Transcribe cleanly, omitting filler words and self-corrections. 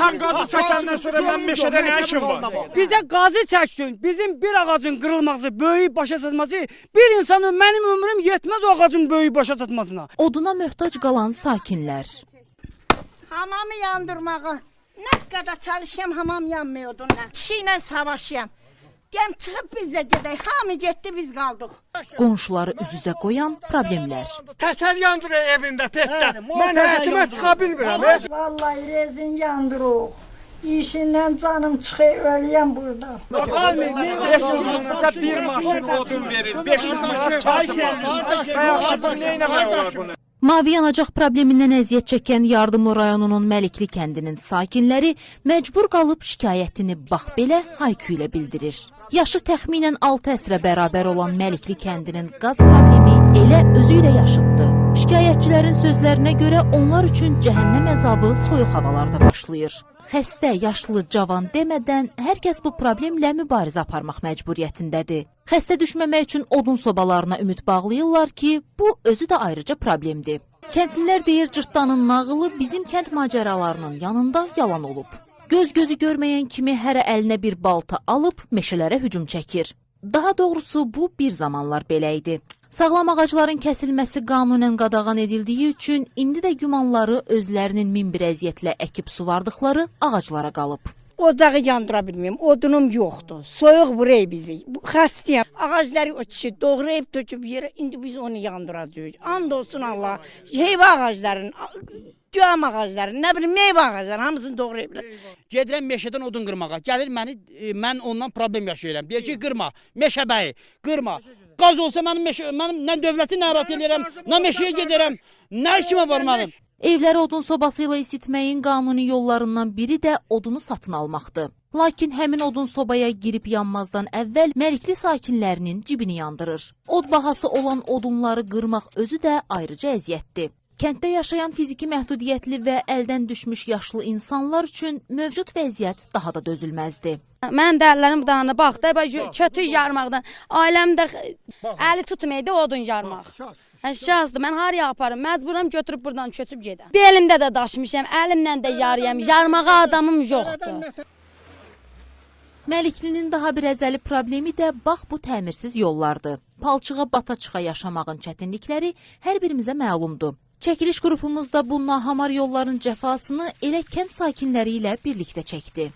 Sən qazı çəkəndən sonra mən meşədə nə işim var? Bizə qazı çəksin. Bizim bir ağacın qırılması, böyük başa çatması, bir insanın mənim ömrüm yetməz o ağacın böyük başa çatmasına. Oduna möhtac qalan sakinlər. Hamamı yandırmağa. Nə qədər çalışayım, hamam yanmıyor odunla. Kişi ilə savaşayım. Gəm çıxıb biz də gedək. Hamı getdi, biz qaldıq. Qonşuları üz-üzə qoyan problemlər. Təkər yandırır evində peçdə. Mən həyətimə çıxa bilmirəm. Vallahi rezin yandırıq. İşindən canım çıxır, ölüyəm burada. Bir maşın odun verir, 500 maşın çay verir. Neynəmək olar bunu? Mavi yanacaq problemindən əziyyət çəkən Yardımlı rayonunun Məlikli kəndinin sakinləri məcbur qalıb şikayətini bax belə haykü ilə bildirir. Yaşı təxminən 6 əsrə bərabər olan Məlikli kəndinin qaz problemi elə özü ilə yaşıddır. Şikayətçilərin sözlərinə görə onlar üçün cəhənnəm əzabı soyuq havalarda başlayır. Xəstə, yaşlı, cavan demədən hər kəs bu problemlə mübarizə aparmaq məcburiyyətindədir. Xəstə düşməmək üçün odun sobalarına ümid bağlayırlar ki, bu özü də ayrıca problemdir. Kəndlilər deyir, cırtdanın nağılı bizim kənd macəralarının yanında yalan olub. Göz-gözü görməyən kimi hərə əlinə bir balta alıb meşələrə hücum çəkir. Daha doğrusu bu bir zamanlar belə idi. Sağlam ağacların kəsilməsi qanunən qadağan edildiyi üçün indi də gümanları özlərinin min bir əziyyətlə əkib suvardıqları ağaclara qalıb. Ocağı yandıra bilməyim, odunum yoxdur. Soyuq vurur bizi. Xəstəyəm. Ağacları o kişi doğrayıb töküb yerə, indi biz onu yandıracağıq. And olsun Allah. Heyva ağacların, güam ağacların, nə bilim meyvə ağacların hamısını doğrayıblar. Gedirəm meşədən odun qırmağa. Gəlir mən ondan problem yaşayıram. Deyir ki, qırma, meşə bəyi, qırma. Qaz olsa mənim nə dövləti narahat edirəm, nə meşəyə gedirəm, nə işimə var mənim. Evləri odun sobası ilə isitməyin qanuni yollarından biri də odunu satın almaqdır. Lakin həmin odun sobaya girib yanmazdan əvvəl Məlikli sakinlərinin cibini yandırır. Od bahası olan odunları qırmaq özü də ayrıca əziyyətdir. Kənddə yaşayan fiziki məhdudiyyətli və əldən düşmüş yaşlı insanlar üçün mövcud vəziyyət daha da dözülməzdir. Mən dərlərim dağına baxdı, kötü yarmaqdan. Ailəm də əli tutmaydı odun yarmaq. Şahsdır, mən haraya aparım, məcburam götürüb buradan kötüb gedəm. Belimdə də daşmışam, əlimlə də yarıyam, yarmağa adamım yoxdur. Məliklinin daha bir əzəli problemi də bax bu təmirsiz yollardır. Palçığa bata-çıxa yaşamağın çətinlikləri hər birimizə məlumdur. Çəkiliş qrupumuz da bu nahamar yolların cəfasını elə kənd sakinləri ilə birlikdə çəkdi.